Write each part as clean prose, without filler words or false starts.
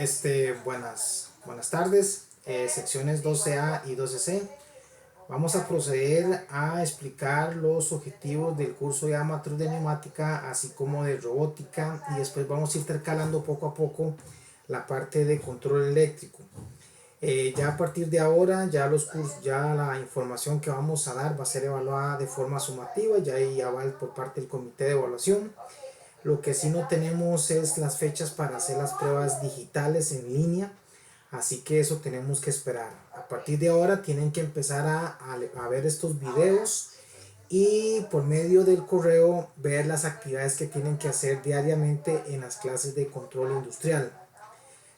Buenas tardes, secciones 12A y 12C. Vamos a proceder a explicar los objetivos del curso de Amateur de neumática, así como de robótica, y después vamos a ir intercalando poco a poco la parte de control eléctrico. Ya a partir de ahora, ya la información que vamos a dar va a ser evaluada de forma sumativa, ya va por parte del comité de evaluación. Lo que sí no tenemos es las fechas para hacer las pruebas digitales en línea, así que eso tenemos que esperar. A partir de ahora tienen que empezar a ver estos videos y por medio del correo ver las actividades que tienen que hacer diariamente en las clases de control industrial.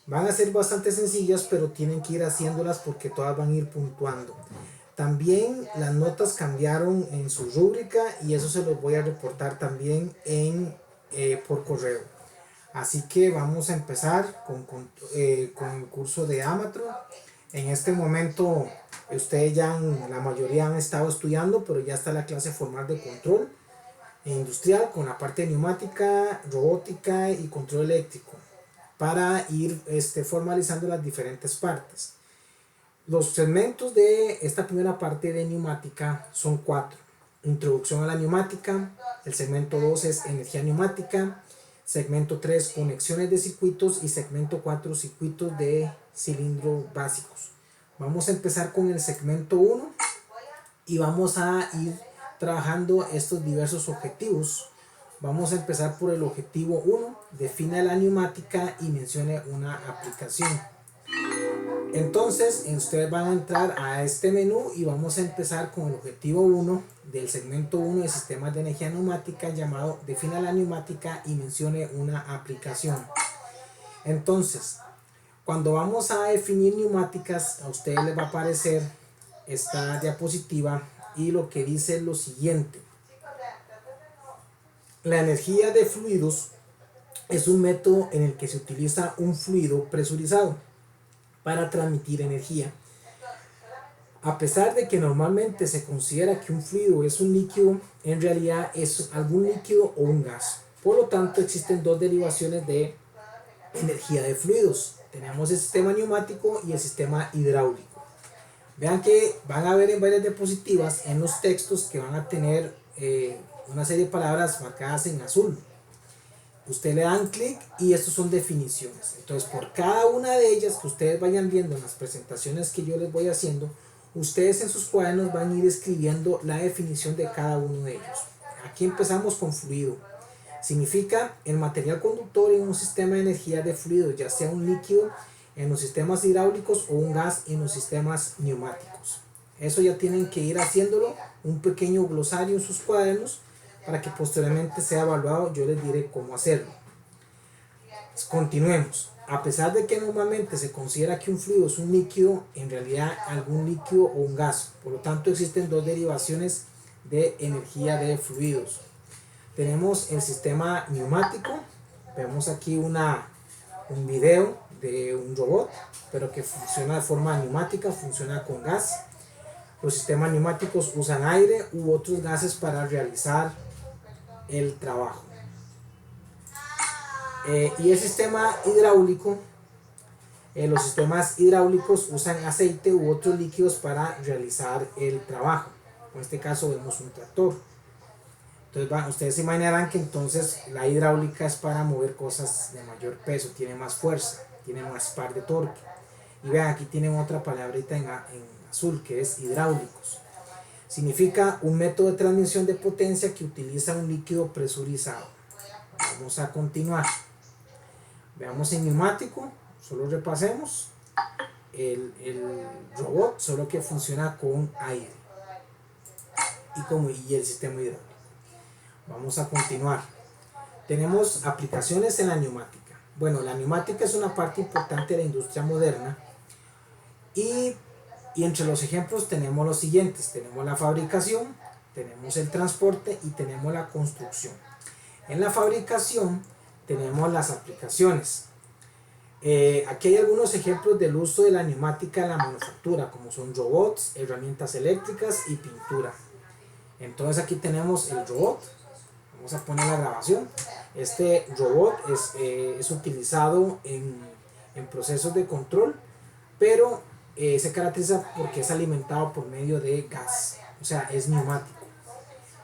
Van a ser bastante sencillas, pero tienen que ir haciéndolas porque todas van a ir puntuando. También las notas cambiaron en su rúbrica y eso se los voy a reportar también por correo. Así que vamos a empezar con el curso de Amateur. En este momento ustedes la mayoría han estado estudiando, pero ya está la clase formal de control industrial con la parte de neumática, robótica y control eléctrico para ir formalizando las diferentes partes. Los segmentos de esta primera parte de neumática son 4. Introducción a la neumática. El segmento 2 es energía neumática. Segmento 3, conexiones de circuitos. Y segmento 4, circuitos de cilindro básicos. Vamos a empezar con el segmento 1 y vamos a ir trabajando estos diversos objetivos. Vamos a empezar por el objetivo 1. Define la neumática y mencione una aplicación. Entonces ustedes van a entrar a este menú y vamos a empezar con el objetivo 1 del segmento 1 de sistemas de energía neumática, llamado defina la neumática y mencione una aplicación. Entonces, cuando vamos a definir neumáticas, a ustedes les va a aparecer esta diapositiva y lo que dice es lo siguiente: la energía de fluidos es un método en el que se utiliza un fluido presurizado para transmitir energía. A pesar de que normalmente se considera que un fluido es un líquido, en realidad es algún líquido o un gas. Por lo tanto, existen dos derivaciones de energía de fluidos. Tenemos el sistema neumático y el sistema hidráulico. Vean que van a ver en varias diapositivas en los textos que van a tener una serie de palabras marcadas en azul. Usted le dan clic y estos son definiciones. Entonces, por cada una de ellas que ustedes vayan viendo en las presentaciones que yo les voy haciendo, ustedes en sus cuadernos van a ir escribiendo la definición de cada uno de ellos. Aquí empezamos con fluido. Significa el material conductor en un sistema de energía de fluido, ya sea un líquido en los sistemas hidráulicos o un gas en los sistemas neumáticos. Eso ya tienen que ir haciéndolo, un pequeño glosario en sus cuadernos, para que posteriormente sea evaluado. Yo les diré cómo hacerlo. Continuemos. A pesar de que normalmente se considera que un fluido es un líquido, en realidad algún líquido o un gas. Por lo tanto, existen dos derivaciones de energía de fluidos. Tenemos el sistema neumático. Vemos aquí un video de un robot, pero que funciona de forma neumática, funciona con gas. Los sistemas neumáticos usan aire u otros gases para realizar el trabajo. Y el sistema hidráulico, los sistemas hidráulicos usan aceite u otros líquidos para realizar el trabajo. En este caso vemos un tractor. Entonces ustedes se imaginarán que entonces la hidráulica es para mover cosas de mayor peso, tiene más fuerza, tiene más par de torque. Y vean, aquí tienen otra palabrita en azul que es hidráulicos. Significa un método de transmisión de potencia que utiliza un líquido presurizado. Vamos a continuar. Veamos el neumático, solo repasemos. El robot solo que funciona con aire y el sistema hidráulico. Vamos a continuar. Tenemos aplicaciones en la neumática. Bueno, la neumática es una parte importante de la industria moderna y entre los ejemplos tenemos los siguientes. Tenemos la fabricación, tenemos el transporte y tenemos la construcción. En la fabricación tenemos las aplicaciones. Aquí hay algunos ejemplos del uso de la neumática en la manufactura, como son robots, herramientas eléctricas y pintura. Entonces aquí tenemos el robot. Vamos a poner la grabación. Este robot es utilizado en en procesos de control, pero se caracteriza porque es alimentado por medio de gas, o sea, es neumático.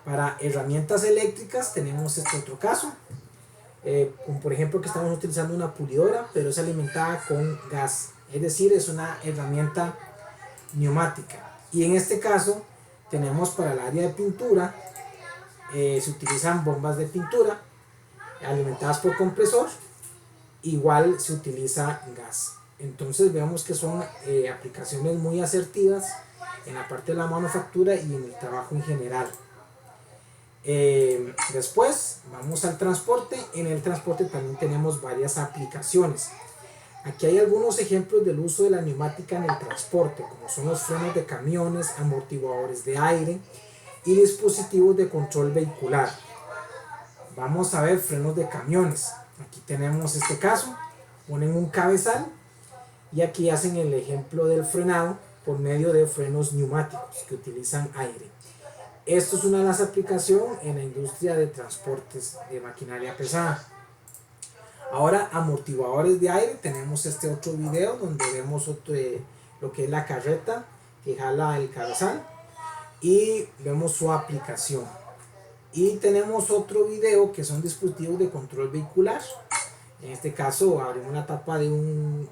Para herramientas eléctricas tenemos este otro caso, como por ejemplo que estamos utilizando una pulidora, pero es alimentada con gas, es decir, es una herramienta neumática. Y en este caso tenemos para el área de pintura, se utilizan bombas de pintura alimentadas por compresor, igual se utiliza gas. Entonces vemos que son aplicaciones muy asertivas en la parte de la manufactura y en el trabajo en general. Después vamos al transporte. En el transporte también tenemos varias aplicaciones. Aquí hay algunos ejemplos del uso de la neumática en el transporte, como son los frenos de camiones, amortiguadores de aire y dispositivos de control vehicular. Vamos a ver frenos de camiones. Aquí tenemos este caso, ponen un cabezal y aquí hacen el ejemplo del frenado por medio de frenos neumáticos que utilizan aire. Esto es una de las aplicaciones en la industria de transportes de maquinaria pesada. Ahora, amortiguadores de aire, tenemos este otro video donde vemos lo que es la carreta que jala el cabezal y vemos su aplicación. Y tenemos otro video que son dispositivos de control vehicular. En este caso abrimos una tapa de un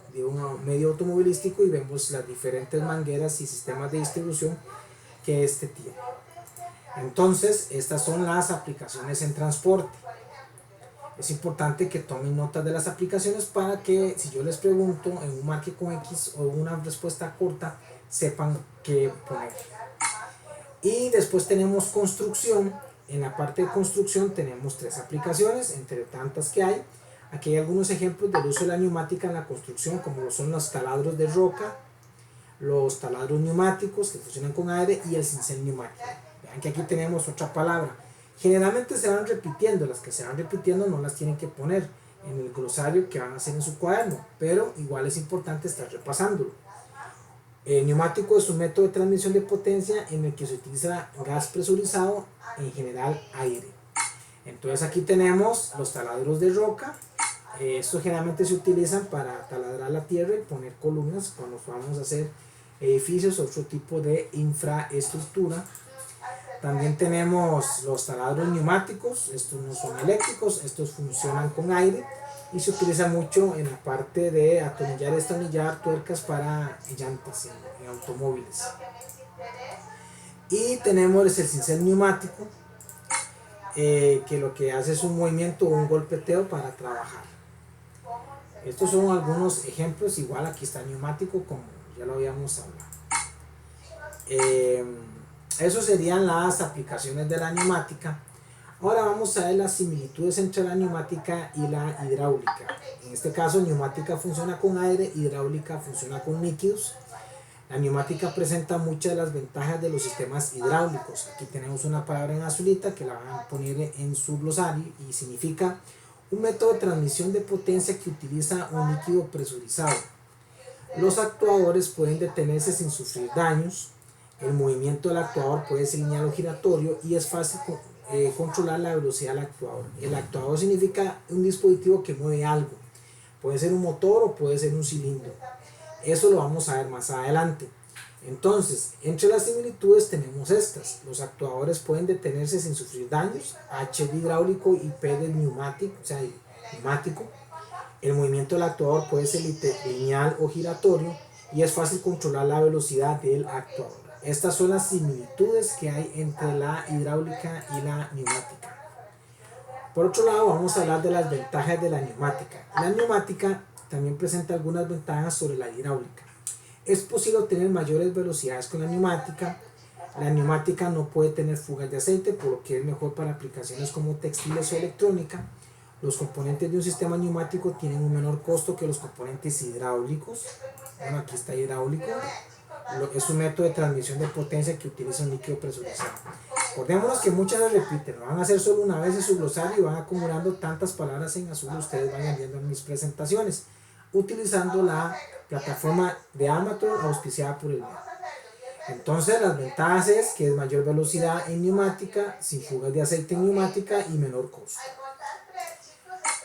medio automovilístico y vemos las diferentes mangueras y sistemas de distribución que este tiene. Entonces, estas son las aplicaciones en transporte. Es importante que tomen notas de las aplicaciones para que si yo les pregunto en un marque con X o una respuesta corta, sepan qué poner. Y después tenemos construcción. En la parte de construcción tenemos 3 aplicaciones, entre tantas que hay. Aquí hay algunos ejemplos del uso de la neumática en la construcción, como lo son los taladros de roca, los taladros neumáticos que funcionan con aire y el cincel neumático. Vean que aquí tenemos otra palabra. Generalmente se van repitiendo, las que se van repitiendo no las tienen que poner en el glosario que van a hacer en su cuaderno, pero igual es importante estar repasándolo. Neumático es un método de transmisión de potencia en el que se utiliza gas presurizado, en general aire. Entonces aquí tenemos los taladros de roca. Estos generalmente se utilizan para taladrar la tierra y poner columnas cuando vamos a hacer edificios o otro tipo de infraestructura. También tenemos los taladros neumáticos. Estos no son eléctricos, estos funcionan con aire y se utiliza mucho en la parte de atornillar y destornillar tuercas para llantas en automóviles. Y tenemos el cincel neumático, que lo que hace es un movimiento o un golpeteo para trabajar. Estos son algunos ejemplos. Igual aquí está el neumático, como ya lo habíamos hablado. Eso serían las aplicaciones de la neumática. Ahora vamos a ver las similitudes entre la neumática y la hidráulica. En este caso, neumática funciona con aire, hidráulica funciona con líquidos. La neumática presenta muchas de las ventajas de los sistemas hidráulicos. Aquí tenemos una palabra en azulita que la van a poner en su glosario y significa un método de transmisión de potencia que utiliza un líquido presurizado. Los actuadores pueden detenerse sin sufrir daños. El movimiento del actuador puede ser lineal o giratorio y es fácil controlar la velocidad del actuador. El actuador significa un dispositivo que mueve algo. Puede ser un motor o puede ser un cilindro. Eso lo vamos a ver más adelante. Entonces, entre las similitudes tenemos estas. Los actuadores pueden detenerse sin sufrir daños. H de hidráulico y P de neumático, o sea, neumático. El movimiento del actuador puede ser lineal o giratorio y es fácil controlar la velocidad del actuador. Estas son las similitudes que hay entre la hidráulica y la neumática. Por otro lado, vamos a hablar de las ventajas de la neumática. La neumática también presenta algunas ventajas sobre la hidráulica. Es posible obtener mayores velocidades con la neumática. La neumática no puede tener fugas de aceite, por lo que es mejor para aplicaciones como textiles o electrónica. Los componentes de un sistema neumático tienen un menor costo que los componentes hidráulicos. Bueno, aquí está hidráulico. Es un método de transmisión de potencia que utiliza un líquido presurizado. Acordémonos que muchas las repiten, lo van a hacer solo una vez en su glosario y van acumulando tantas palabras en azul ustedes vayan viendo en mis presentaciones, utilizando la plataforma de Amateur auspiciada por el MED. Entonces las ventajas es que es mayor velocidad en neumática, sin fugas de aceite en neumática y menor costo.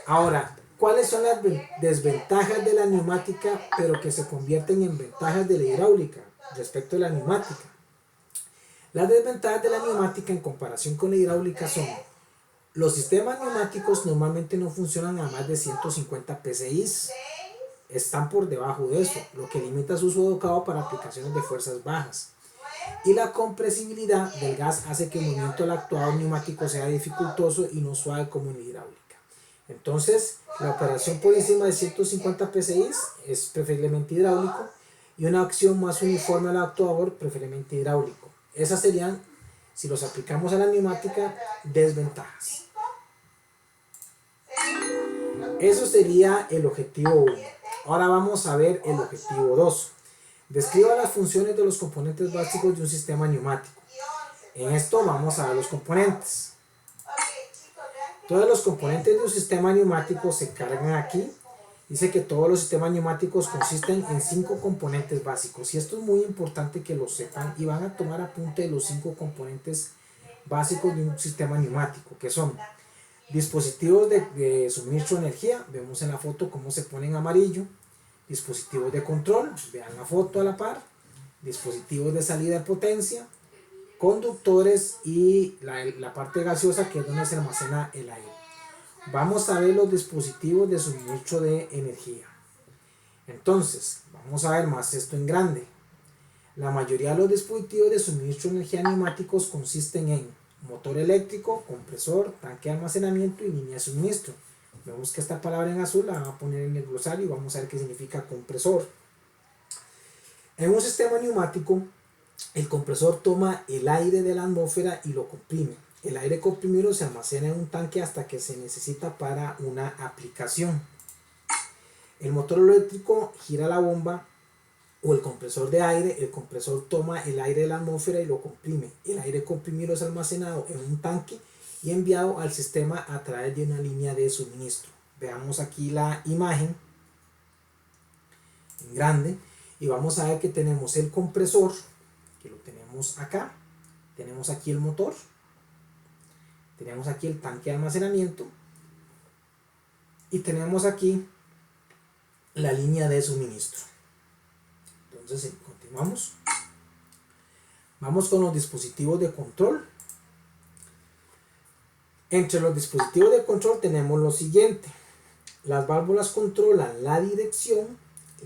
Ahora, ¿Cuáles son las desventajas de la neumática, pero que se convierten en ventajas de la hidráulica respecto a la neumática? Las desventajas de la neumática en comparación con la hidráulica son: los sistemas neumáticos normalmente no funcionan a más de 150 psi, están por debajo de eso, lo que limita su uso educado para aplicaciones de fuerzas bajas. Y la compresibilidad del gas hace que el movimiento del actuador neumático sea dificultoso y no suave como en la hidráulica. Entonces, la operación por encima de 150 psi es preferiblemente hidráulico, y una acción más uniforme al actuador preferiblemente hidráulico. Esas serían, si los aplicamos a la neumática, desventajas. Eso sería el objetivo 1. Ahora vamos a ver el objetivo 2. Describa las funciones de los componentes básicos de un sistema neumático. En esto vamos a ver los componentes. Todos los componentes de un sistema neumático se cargan aquí. Dice que todos los sistemas neumáticos consisten en 5 componentes básicos. Y esto es muy importante que lo sepan y van a tomar apunte de los 5 componentes básicos de un sistema neumático, que son dispositivos de suministro de energía. Vemos en la foto cómo se pone en amarillo. Dispositivos de control, vean la foto a la par. Dispositivos de salida de potencia, conductores y la parte gaseosa, que es donde se almacena el aire. Vamos a ver los dispositivos de suministro de energía. Entonces, vamos a ver más esto en grande. La mayoría de los dispositivos de suministro de energía neumáticos consisten en motor eléctrico, compresor, tanque de almacenamiento y línea de suministro. Vemos que esta palabra en azul la van a poner en el glosario y vamos a ver qué significa compresor. En un sistema neumático, el compresor toma el aire de la atmósfera y lo comprime. El aire comprimido se almacena en un tanque hasta que se necesita para una aplicación. El motor eléctrico gira la bomba o el compresor de aire. El compresor toma el aire de la atmósfera y lo comprime. El aire comprimido es almacenado en un tanque y enviado al sistema a través de una línea de suministro. Veamos aquí la imagen en grande y vamos a ver que tenemos el compresor, que lo tenemos acá. Tenemos aquí el motor. Tenemos aquí el tanque de almacenamiento y tenemos aquí la línea de suministro. Entonces, continuamos. Vamos con los dispositivos de control. Entre los dispositivos de control tenemos lo siguiente. Las válvulas controlan la dirección,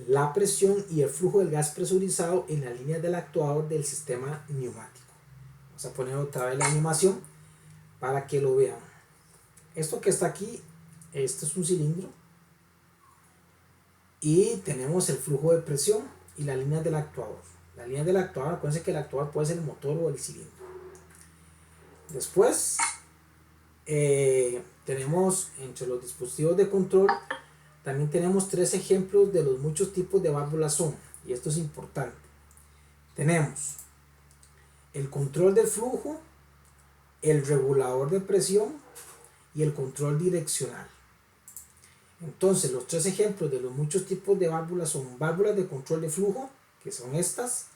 la presión y el flujo del gas presurizado en la línea del actuador del sistema neumático. Vamos a poner otra vez la animación para que lo vean. Esto que está aquí, este es un cilindro y tenemos el flujo de presión y la línea del actuador. La línea del actuador, acuérdense que el actuador puede ser el motor o el cilindro. Después tenemos entre los dispositivos de control, también tenemos 3 ejemplos de los muchos tipos de válvulas son, y esto es importante. Tenemos el control del flujo, el regulador de presión y el control direccional. Entonces, los 3 ejemplos de los muchos tipos de válvulas son válvulas de control de flujo, que son estas,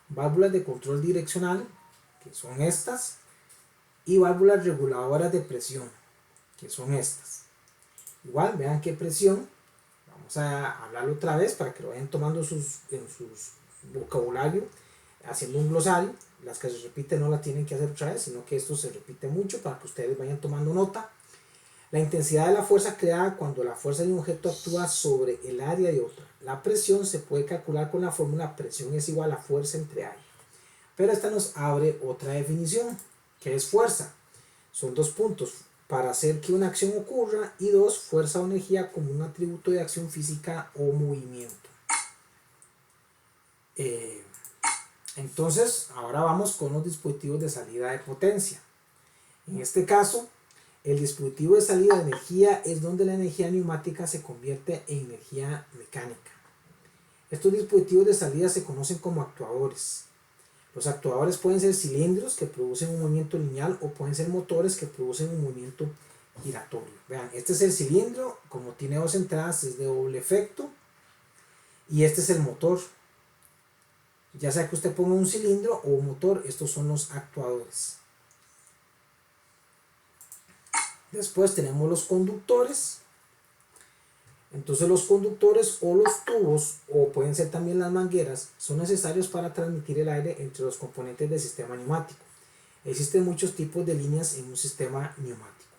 válvulas de control direccional, que son estas, y válvulas reguladoras de presión, que son estas. Igual, vean qué presión. Vamos a hablarlo otra vez para que lo vayan tomando en sus vocabulario, haciendo un glosario. Las que se repiten no las tienen que hacer otra vez, sino que esto se repite mucho para que ustedes vayan tomando nota. La intensidad de la fuerza creada cuando la fuerza de un objeto actúa sobre el área de otra. La presión se puede calcular con la fórmula presión es igual a fuerza entre área. Pero esta nos abre otra definición. ¿Qué es fuerza? Son 2 puntos. Para hacer que una acción ocurra, y 2, fuerza o energía como un atributo de acción física o movimiento. Entonces, ahora vamos con los dispositivos de salida de potencia. En este caso, el dispositivo de salida de energía es donde la energía neumática se convierte en energía mecánica. Estos dispositivos de salida se conocen como actuadores. Los actuadores pueden ser cilindros que producen un movimiento lineal o pueden ser motores que producen un movimiento giratorio. Vean, este es el cilindro, como tiene 2 entradas es de doble efecto, y este es el motor. Ya sea que usted ponga un cilindro o un motor, estos son los actuadores. Después tenemos los conductores. Entonces los conductores o los tubos, o pueden ser también las mangueras, son necesarios para transmitir el aire entre los componentes del sistema neumático. Existen muchos tipos de líneas en un sistema neumático.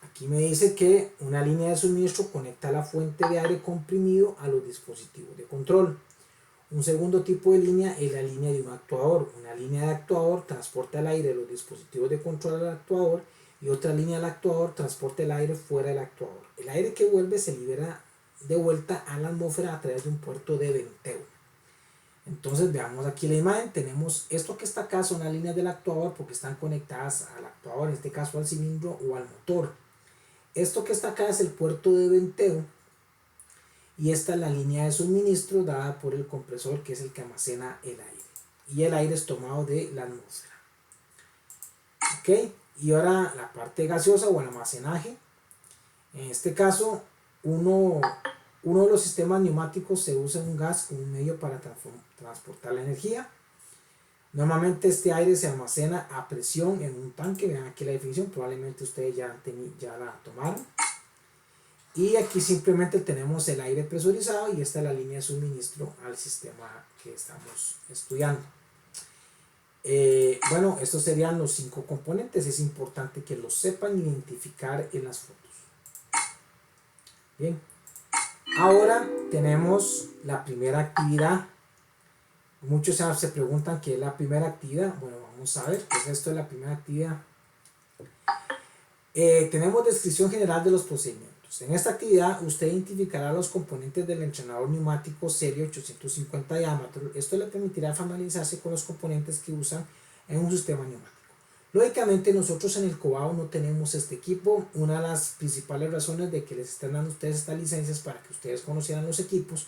Aquí me dice que una línea de suministro conecta la fuente de aire comprimido a los dispositivos de control. Un segundo tipo de línea es la línea de un actuador. Una línea de actuador transporta el aire de los dispositivos de control al actuador, y otra línea del actuador transporta el aire fuera del actuador. El aire que vuelve se libera de vuelta a la atmósfera a través de un puerto de venteo. Entonces veamos aquí la imagen. Tenemos esto que está acá, son las líneas del actuador porque están conectadas al actuador, en este caso al cilindro o al motor. Esto que está acá es el puerto de venteo, y esta es la línea de suministro dada por el compresor, que es el que almacena el aire, y el aire es tomado de la atmósfera. Ok, y ahora la parte gaseosa o el almacenaje. En este caso, uno de los sistemas neumáticos se usa un gas como un medio para transportar la energía. Normalmente este aire se almacena a presión en un tanque. Vean aquí la definición, probablemente ustedes ya la tomaron. Y aquí simplemente tenemos el aire presurizado, y esta es la línea de suministro al sistema que estamos estudiando. Bueno, estos serían los 5 componentes. Es importante que los sepan identificar en las fotos. Bien, ahora tenemos la primera actividad. Muchos se preguntan qué es la primera actividad. Bueno, vamos a ver qué es esto de la primera actividad. Tenemos descripción general de los procedimientos. En esta actividad usted identificará los componentes del entrenador neumático serie 850 diámetro. Esto le permitirá familiarizarse con los componentes que usan en un sistema neumático. Lógicamente nosotros en el COBAO no tenemos este equipo. Una de las principales razones de que les están dando a ustedes estas licencias para que ustedes conocieran los equipos,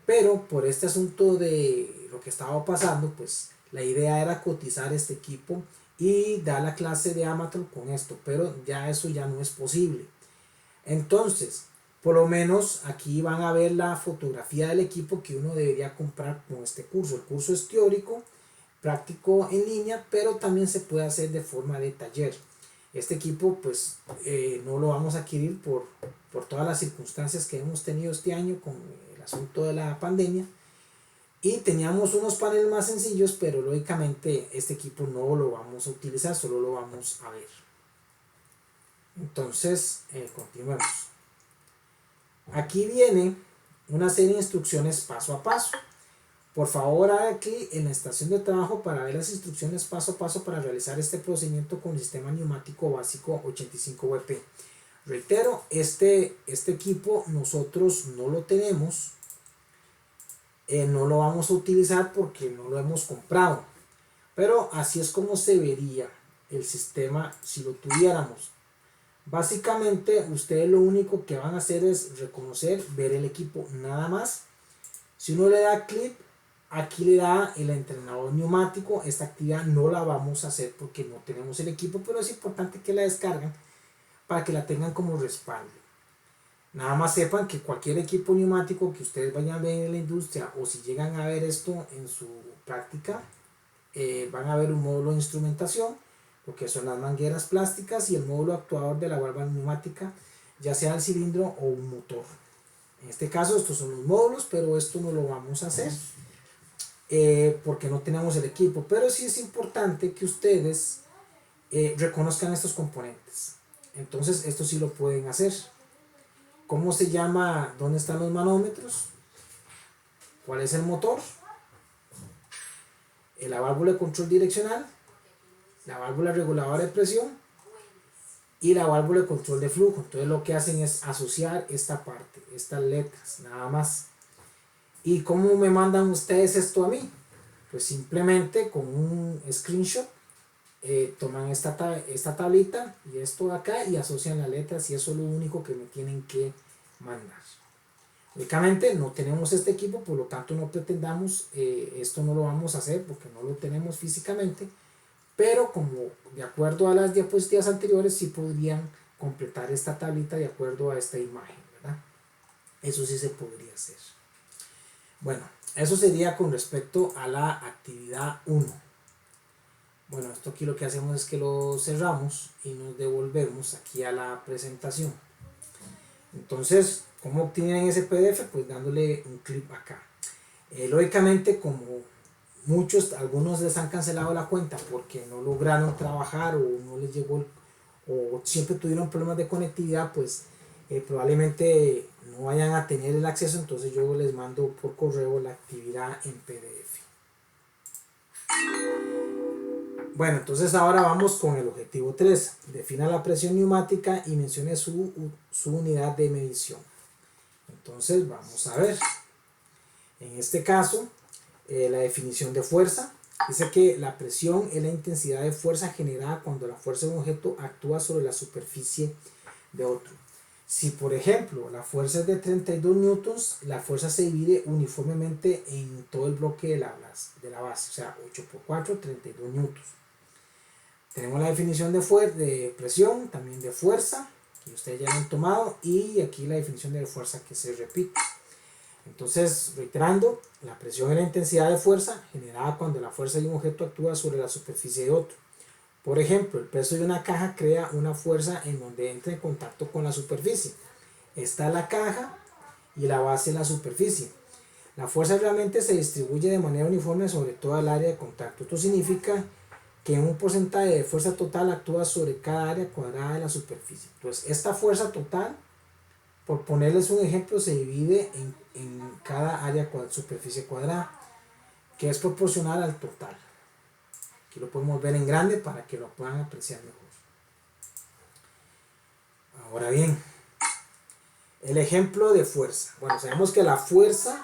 pero por este asunto de lo que estaba pasando, pues la idea era cotizar este equipo y dar la clase de Amateur con esto, pero ya eso ya no es posible. Entonces, por lo menos aquí van a ver la fotografía del equipo que uno debería comprar con este curso. El curso es teórico, práctico en línea, pero también se puede hacer de forma de taller. Este equipo pues no lo vamos a adquirir por todas las circunstancias que hemos tenido este año con el asunto de la pandemia, y teníamos unos paneles más sencillos, pero lógicamente este equipo no lo vamos a utilizar, solo lo vamos a ver. Entonces continuemos. Aquí viene una serie de instrucciones paso a paso. Por favor, haga clic en la estación de trabajo para ver las instrucciones paso a paso para realizar este procedimiento con el sistema neumático básico 85WP. Reitero, este equipo nosotros no lo tenemos, no lo vamos a utilizar porque no lo hemos comprado, pero así es como se vería el sistema si lo tuviéramos. Básicamente ustedes lo único que van a hacer es reconocer, ver el equipo, nada más. Si uno le da clic, aquí le da el entrenador neumático. Esta actividad no la vamos a hacer porque no tenemos el equipo, pero es importante que la descarguen para que la tengan como respaldo. Nada más sepan que cualquier equipo neumático que ustedes vayan a ver en la industria, o si llegan a ver esto en su práctica, van a ver un módulo de instrumentación, lo que son las mangueras plásticas, y el módulo actuador de la válvula neumática, ya sea el cilindro o un motor. En este caso estos son los módulos, pero esto no lo vamos a hacer porque no tenemos el equipo. Pero sí es importante que ustedes reconozcan estos componentes. Entonces esto sí lo pueden hacer. ¿Cómo se llama? ¿Dónde están los manómetros? ¿Cuál es el motor? La válvula de control direccional, la válvula reguladora de presión y la válvula de control de flujo. Entonces lo que hacen es asociar esta parte, estas letras, nada más. ¿Y cómo me mandan ustedes esto a mí? Pues simplemente con un screenshot toman esta tablita y esto de acá y asocian las letras, y eso es lo único que me tienen que mandar. Lógicamente no tenemos este equipo, por lo tanto no pretendamos, esto no lo vamos a hacer porque no lo tenemos físicamente, pero como de acuerdo a las diapositivas anteriores sí podrían completar esta tablita de acuerdo a esta imagen, ¿verdad? Eso sí se podría hacer. Bueno, eso sería con respecto a la actividad 1. Bueno, esto aquí lo que hacemos es que lo cerramos y nos devolvemos aquí a la presentación. Entonces, ¿cómo obtienen ese PDF? Pues dándole un clic acá. Lógicamente, como algunos les han cancelado la cuenta porque no lograron trabajar o no les llegó o siempre tuvieron problemas de conectividad, pues probablemente no vayan a tener el acceso. Entonces yo les mando por correo la actividad en PDF. Bueno, entonces ahora vamos con el objetivo 3. Defina la presión neumática y mencione su unidad de medición. Entonces vamos a ver. En este caso, la definición de fuerza dice que la presión es la intensidad de fuerza generada cuando la fuerza de un objeto actúa sobre la superficie de otro. Si por ejemplo la fuerza es de 32 newtons, la fuerza se divide uniformemente en todo el bloque de la base, o sea 8 por 4, 32 newtons. Tenemos la definición de presión, también de fuerza, que ustedes ya lo han tomado, y aquí la definición de fuerza que se repite. Entonces, reiterando, la presión es la intensidad de fuerza generada cuando la fuerza de un objeto actúa sobre la superficie de otro. Por ejemplo, el peso de una caja crea una fuerza en donde entra en contacto con la superficie. Esta es la caja y la base es la superficie. La fuerza realmente se distribuye de manera uniforme sobre toda el área de contacto. Esto significa que un porcentaje de fuerza total actúa sobre cada área cuadrada de la superficie. Entonces, esta fuerza total, por ponerles un ejemplo, se divide en cada área superficie cuadrada, que es proporcional al total. Aquí lo podemos ver en grande para que lo puedan apreciar mejor. Ahora bien, el ejemplo de fuerza. Bueno, sabemos que la fuerza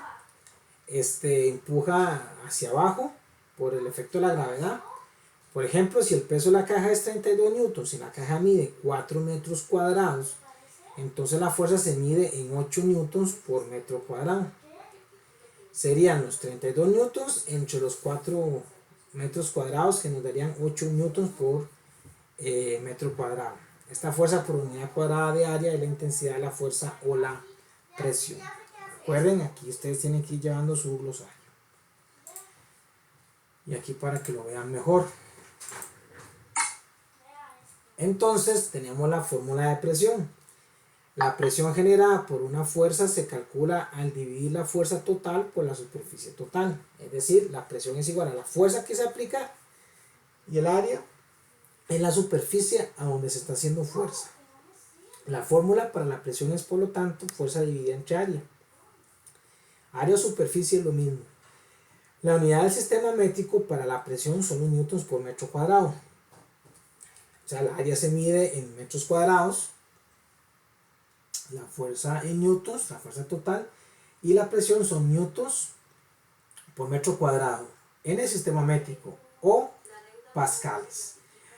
empuja hacia abajo por el efecto de la gravedad. Por ejemplo, si el peso de la caja es 32 newtons y la caja mide 4 metros cuadrados, entonces la fuerza se mide en 8 newtons por metro cuadrado. Serían los 32 newtons entre los 4 metros cuadrados, que nos darían 8 newtons por metro cuadrado. Esta fuerza por unidad cuadrada de área es la intensidad de la fuerza o la presión. Recuerden, aquí ustedes tienen que ir llevando su glosario. Y aquí para que lo vean mejor. Entonces tenemos la fórmula de presión. La presión generada por una fuerza se calcula al dividir la fuerza total por la superficie total. Es decir, la presión es igual a la fuerza que se aplica y el área en la superficie a donde se está haciendo fuerza. La fórmula para la presión es, por lo tanto, fuerza dividida entre área. Área o superficie es lo mismo. La unidad del sistema métrico para la presión son los newtons por metro cuadrado. O sea, la área se mide en metros cuadrados, la fuerza en newtons, la fuerza total, y la presión son newtons por metro cuadrado en el sistema métrico, o pascales.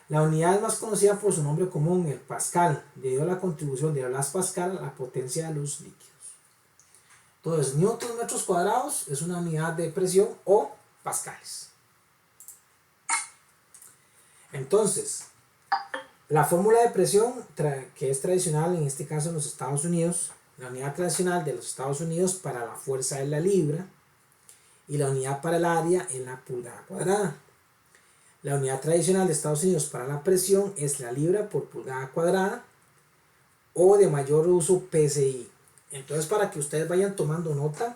La unidad más conocida por su nombre común, el pascal, debido a la contribución de Blaise Pascal a la potencia de los líquidos. Entonces, newtons metros cuadrados es una unidad de presión, o pascales. Entonces, la fórmula de presión que es tradicional en este caso en los Estados Unidos, la unidad tradicional de los Estados Unidos para la fuerza es la libra y la unidad para el área es la pulgada cuadrada. La unidad tradicional de Estados Unidos para la presión es la libra por pulgada cuadrada o de mayor uso PSI. Entonces, para que ustedes vayan tomando nota,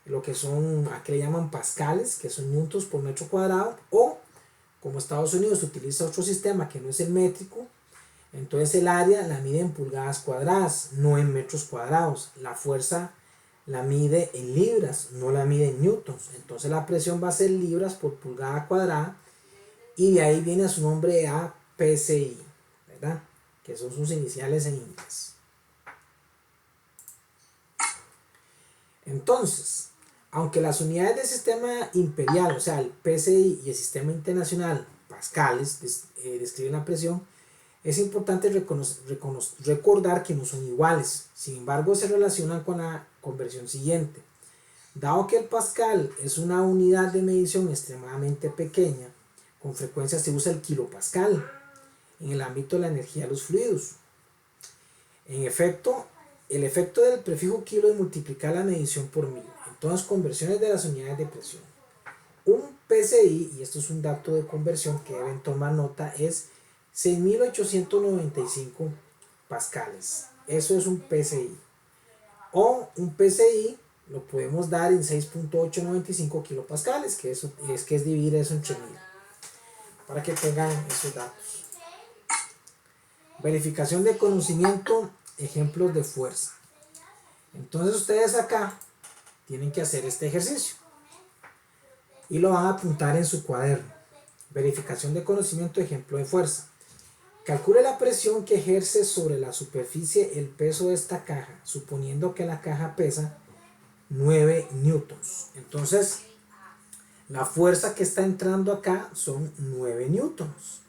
lo que son, aquí le llaman pascales, que son newtons por metro cuadrado, o como Estados Unidos utiliza otro sistema que no es el métrico, entonces el área la mide en pulgadas cuadradas, no en metros cuadrados. La fuerza la mide en libras, no la mide en newtons. Entonces la presión va a ser libras por pulgada cuadrada y de ahí viene su nombre a PSI, ¿verdad? Que son sus iniciales en inglés. Entonces, aunque las unidades del sistema imperial, o sea, el PSI y el sistema internacional, pascales, describen la presión, es importante recordar que no son iguales. Sin embargo, se relacionan con la conversión siguiente. Dado que el pascal es una unidad de medición extremadamente pequeña, con frecuencia se usa el kilopascal en el ámbito de la energía de los fluidos. En efecto, el efecto del prefijo kilo es multiplicar la medición por 1000. Entonces, conversiones de las unidades de presión. Un PSI, y esto es un dato de conversión que deben tomar nota, es 6.895 pascales. Eso es un PSI. O un PSI lo podemos dar en 6.895 kilopascales, que es dividir eso entre 1000, para que tengan esos datos. Verificación de conocimiento, ejemplos de fuerza. Entonces ustedes acá tienen que hacer este ejercicio y lo van a apuntar en su cuaderno. Verificación de conocimiento, ejemplo de fuerza. Calcule la presión que ejerce sobre la superficie el peso de esta caja, suponiendo que la caja pesa 9 newtons. Entonces, la fuerza que está entrando acá son 9 newtons.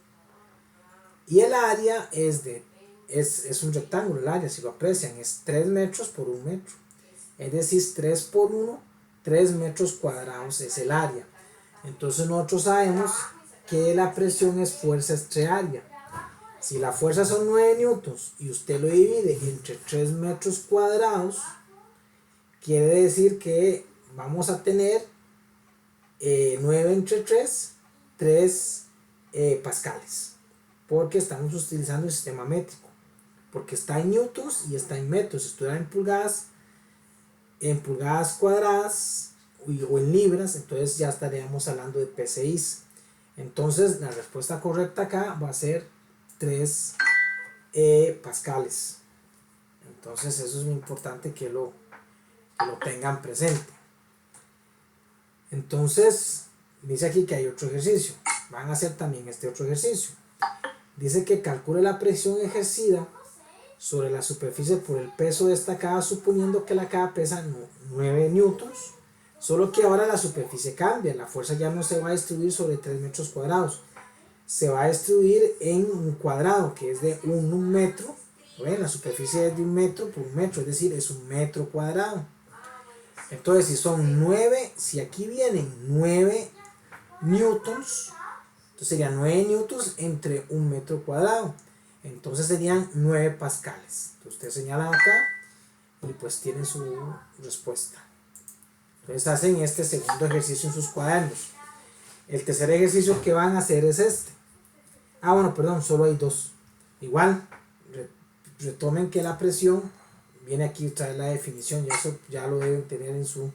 Y el área es un rectángulo, el área, si lo aprecian, es 3 metros por 1 metro. Es decir, 3 por 1, 3 metros cuadrados es el área. Entonces nosotros sabemos que la presión es fuerza entre área. Si la fuerza son 9 newtons y usted lo divide entre 3 metros cuadrados, quiere decir que vamos a tener 9 entre 3 pascales. Porque estamos utilizando el sistema métrico. Porque está en newtons y está en metros. Si estuviera en pulgadas cuadradas o en libras, entonces ya estaríamos hablando de PSIs. Entonces la respuesta correcta acá va a ser 3 pascales. Entonces eso es muy importante que lo tengan presente. Entonces dice aquí que hay otro ejercicio. Van a hacer también este otro ejercicio. Dice que calcule la presión ejercida sobre la superficie por el peso de esta caja, suponiendo que la caja pesa 9 newtons, solo que ahora la superficie cambia. La fuerza ya no se va a distribuir sobre 3 metros cuadrados, se va a distribuir en un cuadrado que es de 1 metro. ¿Ven? La superficie es de 1 metro por 1 metro, es decir, es 1 metro cuadrado. Entonces, si son 9, si aquí vienen 9 newtons, entonces serían 9 newtons entre 1 metro cuadrado. Entonces serían 9 pascales. Entonces ustedes señalan acá y pues tienen su respuesta. Entonces hacen este segundo ejercicio en sus cuadernos. El tercer ejercicio que van a hacer es este. Bueno, perdón, solo hay dos. Igual, retomen que la presión, viene aquí otra vez la definición, ya lo deben tener en su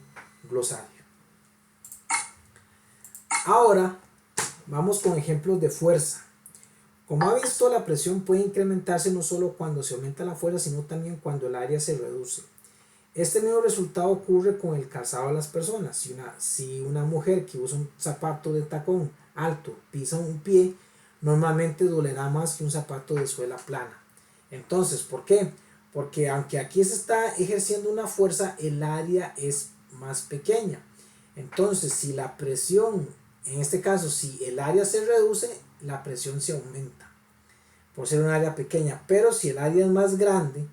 glosario. Ahora, vamos con ejemplos de fuerza. Como ha visto, la presión puede incrementarse no solo cuando se aumenta la fuerza, sino también cuando el área se reduce. Este mismo resultado ocurre con el calzado de las personas. Si una mujer que usa un zapato de tacón alto pisa un pie, normalmente dolerá más que un zapato de suela plana. Entonces, ¿por qué? Porque aunque aquí se está ejerciendo una fuerza, el área es más pequeña. Entonces, si la presión, en este caso, si el área se reduce, la presión se aumenta por ser un área pequeña. Pero si el área es más grande,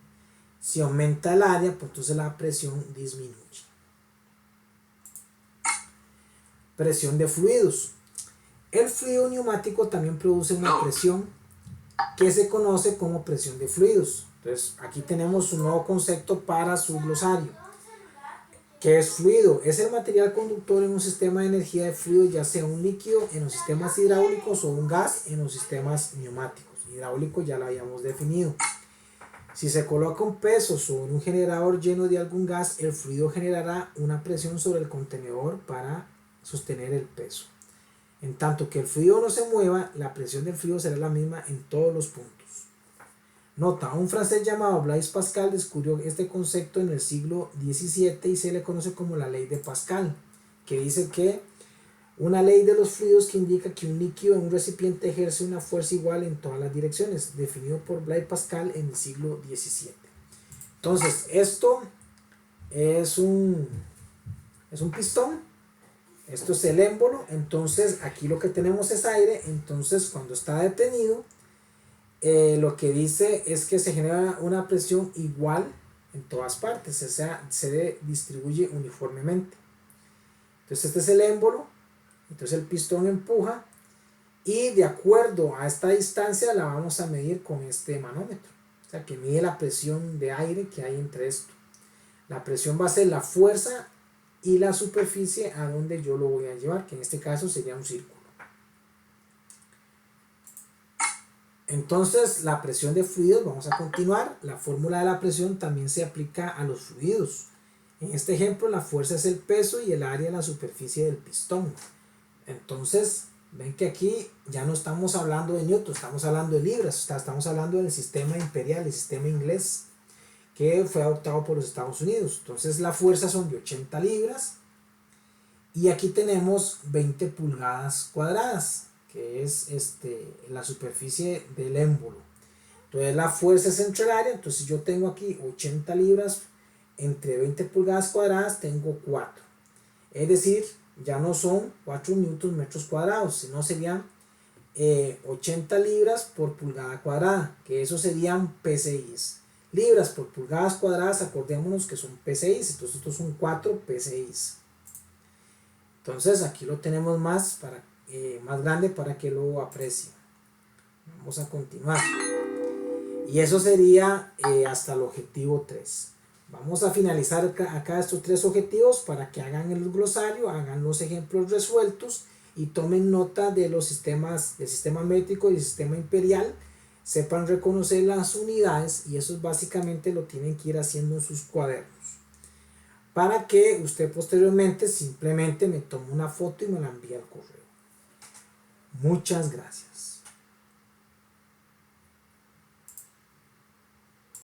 si aumenta el área, pues entonces la presión disminuye. Presión de fluidos. El fluido neumático también produce una presión que se conoce como presión de fluidos. Entonces aquí tenemos un nuevo concepto para su glosario. ¿Qué es fluido? Es el material conductor en un sistema de energía de fluido, ya sea un líquido en los sistemas hidráulicos o un gas en los sistemas neumáticos. Hidráulico ya lo habíamos definido. Si se coloca un peso sobre un generador lleno de algún gas, el fluido generará una presión sobre el contenedor para sostener el peso. En tanto que el fluido no se mueva, la presión del fluido será la misma en todos los puntos. Nota, un francés llamado Blaise Pascal descubrió este concepto en el siglo XVII y se le conoce como la ley de Pascal, que dice que una ley de los fluidos que indica que un líquido en un recipiente ejerce una fuerza igual en todas las direcciones, definido por Blaise Pascal en el siglo XVII. Entonces, esto es un pistón, esto es el émbolo, entonces aquí lo que tenemos es aire, entonces cuando está detenido, lo que dice es que se genera una presión igual en todas partes, o sea, se distribuye uniformemente. Entonces este es el émbolo, entonces el pistón empuja y de acuerdo a esta distancia la vamos a medir con este manómetro, o sea que mide la presión de aire que hay entre esto. La presión va a ser la fuerza y la superficie a donde yo lo voy a llevar, que en este caso sería un círculo. Entonces, la presión de fluidos, vamos a continuar. La fórmula de la presión también se aplica a los fluidos. En este ejemplo, la fuerza es el peso y el área de la superficie del pistón. Entonces, ven que aquí ya no estamos hablando de newton, estamos hablando de libras, estamos hablando del sistema imperial, el sistema inglés, que fue adoptado por los Estados Unidos. Entonces, la fuerza son de 80 libras. Y aquí tenemos 20 pulgadas cuadradas, que es la superficie del émbolo. Entonces la fuerza es entre el área, entonces yo tengo aquí 80 libras entre 20 pulgadas cuadradas, tengo 4. Es decir, ya no son 4 newton metros cuadrados, sino serían 80 libras por pulgada cuadrada, que eso serían PSIs. Libras por pulgadas cuadradas, acordémonos que son PSIs, entonces estos son 4 PSIs. Entonces aquí lo tenemos más grande para que lo aprecien. Vamos a continuar. Y eso sería hasta el objetivo 3. Vamos a finalizar acá estos 3 objetivos para que hagan el glosario, hagan los ejemplos resueltos y tomen nota de los sistemas, del sistema métrico y el sistema imperial. Sepan reconocer las unidades y eso básicamente lo tienen que ir haciendo en sus cuadernos, para que usted posteriormente simplemente me tome una foto y me la envíe al correo. Muchas gracias.